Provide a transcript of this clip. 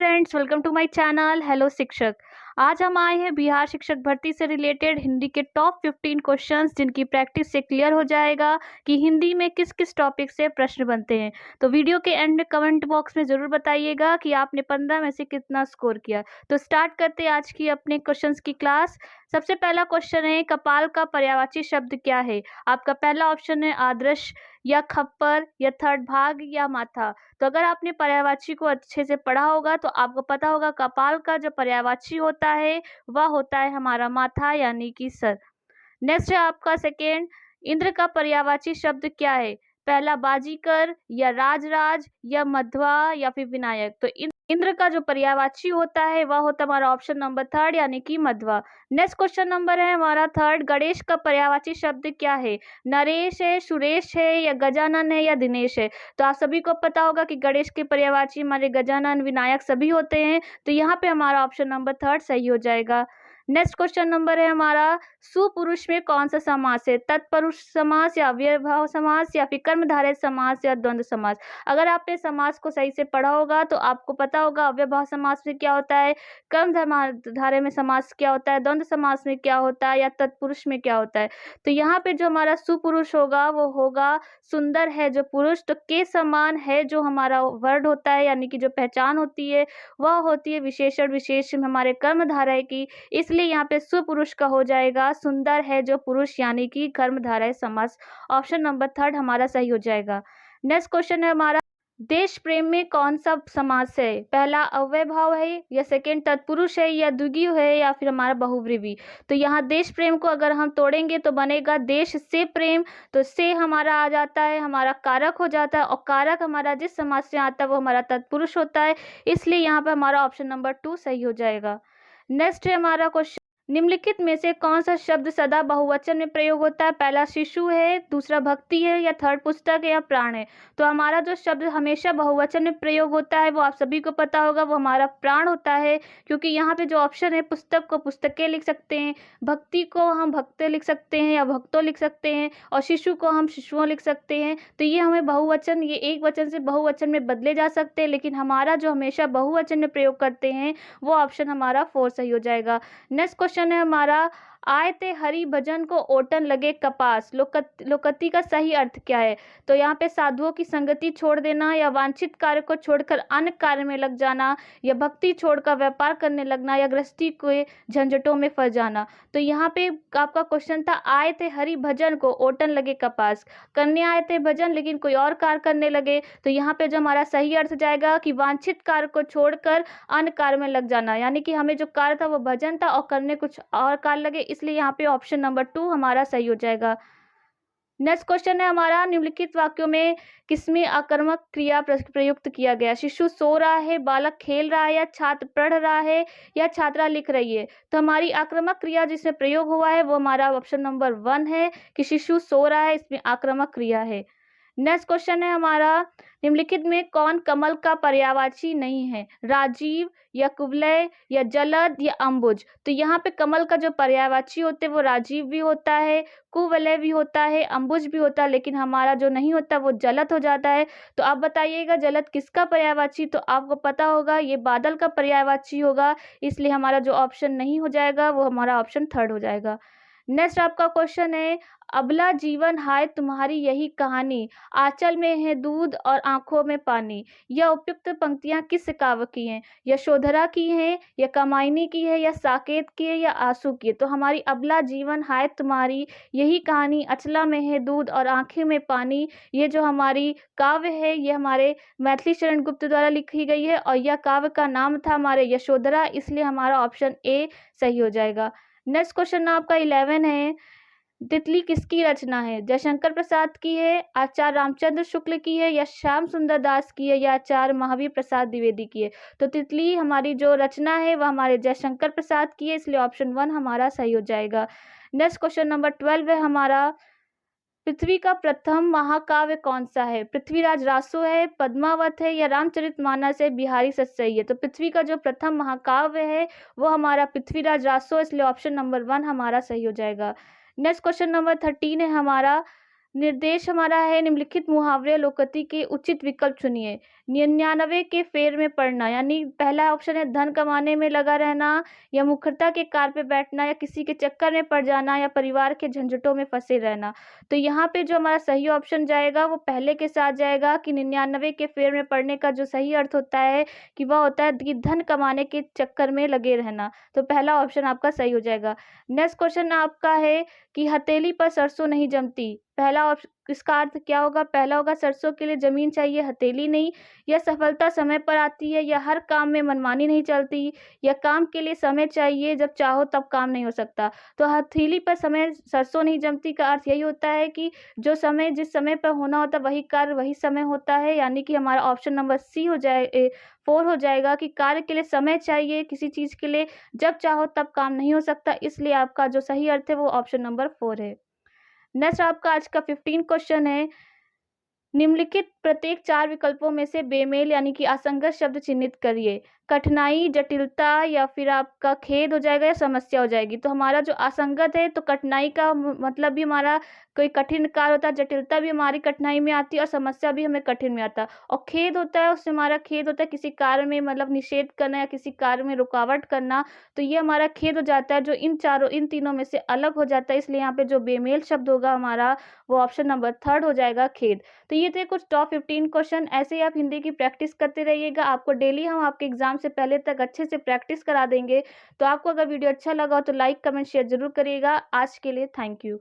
Friends, welcome to my channel hello Shikshak. आज हम आए हैं बिहार शिक्षक भर्ती से रिलेटेड हिंदी के टॉप 15 क्वेश्चंस जिनकी प्रैक्टिस से क्लियर हो जाएगा कि हिंदी में किस किस टॉपिक से प्रश्न बनते हैं। तो वीडियो के एंड में कमेंट बॉक्स में ज़रूर बताइएगा कि आपने 15 में से कितना स्कोर किया। तो स्टार्ट करते हैं आज की अपने क्वेश्चंस की क्लास। सबसे पहला क्वेश्चन है, कपाल का पर्यायवाची शब्द क्या है? आपका पहला ऑप्शन है आदर्श या खप्पर या थर्ड भाग या माथा। तो अगर आपने पर्यायवाची को अच्छे से पढ़ा होगा तो आपको पता होगा कपाल का जो पर्यायवाची होता है वह होता है हमारा माथा यानी कि सर। नेक्स्ट है आपका सेकेंड, इंद्र का पर्यायवाची शब्द क्या है? पहला बाजीकर या राजराज या मध्वा या फिर विनायक। तो इंद्र का जो पर्यायवाची होता है वह होता है हमारा ऑप्शन नंबर थर्ड यानी कि मध्वा। नेक्स्ट क्वेश्चन नंबर है हमारा थर्ड, गणेश का पर्यायवाची शब्द क्या है? नरेश है, सुरेश है या गजानन है या दिनेश है। तो आप सभी को पता होगा कि गणेश के पर्यायवाची हमारे गजानन विनायक सभी होते हैं। तो यहाँ पे हमारा ऑप्शन नंबर थर्ड सही हो जाएगा। नेक्स्ट क्वेश्चन नंबर है हमारा, सुपुरुष में कौन सा समास है? तत्पुरुष समास या अव्ययभाव समास या फिर कर्मधारय समास या द्वंद्व समास। अगर आपने समास को सही से पढ़ा होगा तो आपको पता होगा अव्ययभाव समास में क्या होता है, कर्मधारय में समास क्या होता है, द्वंद्व समास में क्या होता है या तत्पुरुष में क्या होता है। तो यहाँ पे जो हमारा सुपुरुष होगा वो होगा सुंदर है जो पुरुष, तो के समान है जो हमारा वर्ड होता है यानी कि जो पहचान होती है वह होती है विशेषण विशेष हमारे कर्मधारय की। इसलिए यहाँ पे सुपुरुष का हो जाएगा सुंदर है जो पुरुष यानी कि कर्मधारय समास। ऑप्शन नंबर थर्ड हमारा सही हो जाएगा। नेक्स्ट क्वेश्चन है हमारा, देश प्रेम में कौन सा समास है? पहला अव्ययभाव है या सेकंड तत्पुरुष है या द्विगु है या फिर हमारा बहुव्रीहि। तो यहाँ देश प्रेम को अगर हम तोड़ेंगे तो बनेगा देश से प्रेम। तो से हमारा आ जाता है हमारा कारक हो जाता है और कारक हमारा जिस समास से आता है वो हमारा तत्पुरुष होता है। इसलिए यहाँ पर हमारा ऑप्शन नंबर टू सही हो जाएगा। नेक्स्ट है हमारा क्वेश्चन, निम्नलिखित में से कौन सा शब्द सदा बहुवचन में प्रयोग होता है? पहला शिशु है, दूसरा भक्ति है या थर्ड पुस्तक है या प्राण है। तो हमारा जो शब्द हमेशा बहुवचन में प्रयोग होता है वो आप सभी को पता होगा वो हमारा प्राण होता है, क्योंकि यहाँ पे जो ऑप्शन है पुस्तक को पुस्तकें लिख सकते हैं, भक्ति को हम भक्ते लिख सकते हैं या भक्तों लिख सकते हैं और शिशु को हम शिशुओं लिख सकते हैं। तो ये हमें बहुवचन, ये एक वचन से बहुवचन में बदले जा सकते हैं, लेकिन हमारा जो हमेशा बहुवचन में प्रयोग करते हैं वो ऑप्शन हमारा फोर सही हो जाएगा। नेक्स्ट क्वेश्चन है हमारा, आए ते हरि भजन को ओटन लगे कपास, लोकति का सही अर्थ क्या है? तो यहाँ पे साधुओं की संगति छोड़ देना या वांछित कार्य को छोड़कर अन्य कार्य में लग जाना या भक्ति छोड़कर व्यापार करने लगना या गृहस्थी के झंझटों में फंस जाना। तो यहाँ पे आपका क्वेश्चन था, आए थे हरि भजन को ओटन लगे कपास, करने आए थे भजन लेकिन कोई और कार्य करने लगे। तो यहाँ पे जो हमारा सही अर्थ जाएगा कि वांछित कार्य को छोड़कर अन्य कार्य में लग जाना, यानी कि हमें जो कार्य था वो भजन था और करने कुछ और कार्य लगे, इसलिए यहाँ पे ऑप्शन नंबर टू हमारा सही हो जाएगा। नेक्स्ट क्वेश्चन है हमारा, निम्नलिखित वाक्यों में किसमें आक्रामक क्रिया प्रयुक्त किया गया? शिशु सो रहा है, बालक खेल रहा है या छात्र पढ़ रहा है या छात्रा लिख रही है। तो हमारी आक्रामक क्रिया जिसमें प्रयोग हुआ है वो हमारा ऑप्शन नंबर वन है कि शिशु सो रहा है, इसमें आक्रामक क्रिया है। नेक्स्ट क्वेश्चन है हमारा, निम्नलिखित में कौन कमल का पर्यायवाची नहीं है? राजीव या कुवलय या जलद या अंबुज। तो यहाँ पे कमल का जो पर्यायवाची होते हैं वो राजीव भी होता है, कुवलय भी होता है, अंबुज भी होता है, लेकिन हमारा जो नहीं होता वो जलद हो जाता है। तो आप बताइएगा जलद किसका पर्यायवाची? तो आपको पता होगा ये बादल का पर्यायवाची होगा, इसलिए हमारा जो ऑप्शन नहीं हो जाएगा वो हमारा ऑप्शन थर्ड हो जाएगा। नेक्स्ट आपका क्वेश्चन है, अबला जीवन हाय तुम्हारी यही कहानी, आंचल में है दूध और आंखों में पानी। यह उपयुक्त पंक्तियां किस काव्य की हैं? यशोधरा की हैं या कामायनी की है या साकेत की है या आंसू की है। तो हमारी अबला जीवन हाय तुम्हारी यही कहानी, अचला में है दूध और आंखें में पानी, ये जो हमारी काव्य है ये हमारे मैथिली शरण गुप्त द्वारा लिखी गई है और यह काव्य का नाम था हमारे यशोधरा, इसलिए हमारा ऑप्शन ए सही हो जाएगा। नेक्स्ट क्वेश्चन आपका 11 है, तितली किसकी रचना है? जयशंकर प्रसाद की है, आचार्य रामचंद्र शुक्ल की है या श्याम सुंदर दास की है या आचार्य महावीर प्रसाद द्विवेदी की है। तो तितली हमारी जो रचना है वह हमारे जयशंकर प्रसाद की है, इसलिए ऑप्शन वन हमारा सही हो जाएगा। नेक्स्ट क्वेश्चन नंबर 12 है हमारा, पृथ्वी का प्रथम महाकाव्य कौन सा है? पृथ्वीराज रासो है, पद्मावत है या रामचरितमानस है, बिहारी सत्सई है। तो पृथ्वी का जो प्रथम महाकाव्य है वो हमारा पृथ्वीराज रासो, इसलिए ऑप्शन नंबर वन हमारा सही हो जाएगा। नेक्स्ट क्वेश्चन नंबर 13 है हमारा, निर्देश हमारा है, निम्नलिखित मुहावरे लोकोक्ति के उचित विकल्प चुनिए। 99 के फेर में पड़ना, यानी पहला ऑप्शन है धन कमाने में लगा रहना, या मुखरता के कार पे बैठना, या किसी के चक्कर में पड़ जाना, या परिवार के झंझटों में फंसे रहना। तो यहाँ पे जो हमारा सही ऑप्शन जाएगा वो पहले के साथ जाएगा कि 99 के फेर में पड़ने का जो सही अर्थ होता है कि वह होता है कि धन कमाने के चक्कर में लगे रहना। तो पहला ऑप्शन आपका सही हो जाएगा। नेक्स्ट क्वेश्चन आपका है कि हथेली पर सरसों नहीं जमती। पहला ऑप्शन, इसका अर्थ क्या होगा? पहला होगा सरसों के लिए जमीन चाहिए, हथेली नहीं, या सफलता समय पर आती है, या हर काम में मनमानी नहीं चलती, या काम के लिए समय चाहिए, जब चाहो तब काम नहीं हो सकता। तो हथेली पर समय सरसों नहीं जमती का अर्थ यही होता है कि जो समय जिस समय पर होना होता है वही कार्य वही समय होता है, यानी कि हमारा ऑप्शन नंबर सी हो जाए 4 हो जाएगा कि कार्य के लिए समय चाहिए, किसी चीज के लिए जब चाहो तब काम नहीं हो सकता। इसलिए आपका जो सही अर्थ है वो ऑप्शन नंबर 4 है। नेक्स्ट आपका आज का 15 क्वेश्चन है, निम्नलिखित प्रत्येक 4 विकल्पों में से बेमेल यानी कि असंगत शब्द चिन्हित करिए। कठिनाई, जटिलता, या फिर आपका खेद हो जाएगा, या समस्या हो जाएगी। तो हमारा जो असंगत है तो कठिनाई का मतलब भी हमारा कोई कठिन कार्य होता है, जटिलता भी हमारी कठिनाई में आती है और समस्या भी हमें कठिन में आता है। और खेद होता है, उससे हमारा खेद होता है किसी कार्य में मतलब निषेध करना या किसी कार्य में रुकावट करना। तो ये हमारा खेद हो जाता है जो इन तीनों में से अलग हो जाता है। इसलिए यहाँ पे जो बेमेल शब्द होगा हमारा वो ऑप्शन नंबर 3 हो जाएगा, खेद। तो ये थे कुछ टॉप 15 क्वेश्चन। ऐसे ही आप हिंदी की प्रैक्टिस करते रहिएगा। आपको डेली हम आपके एग्जाम से पहले तक अच्छे से प्रैक्टिस करा देंगे। तो आपको अगर वीडियो अच्छा लगा हो तो लाइक, कमेंट, शेयर जरूर करिएगा। आज के लिए थैंक यू।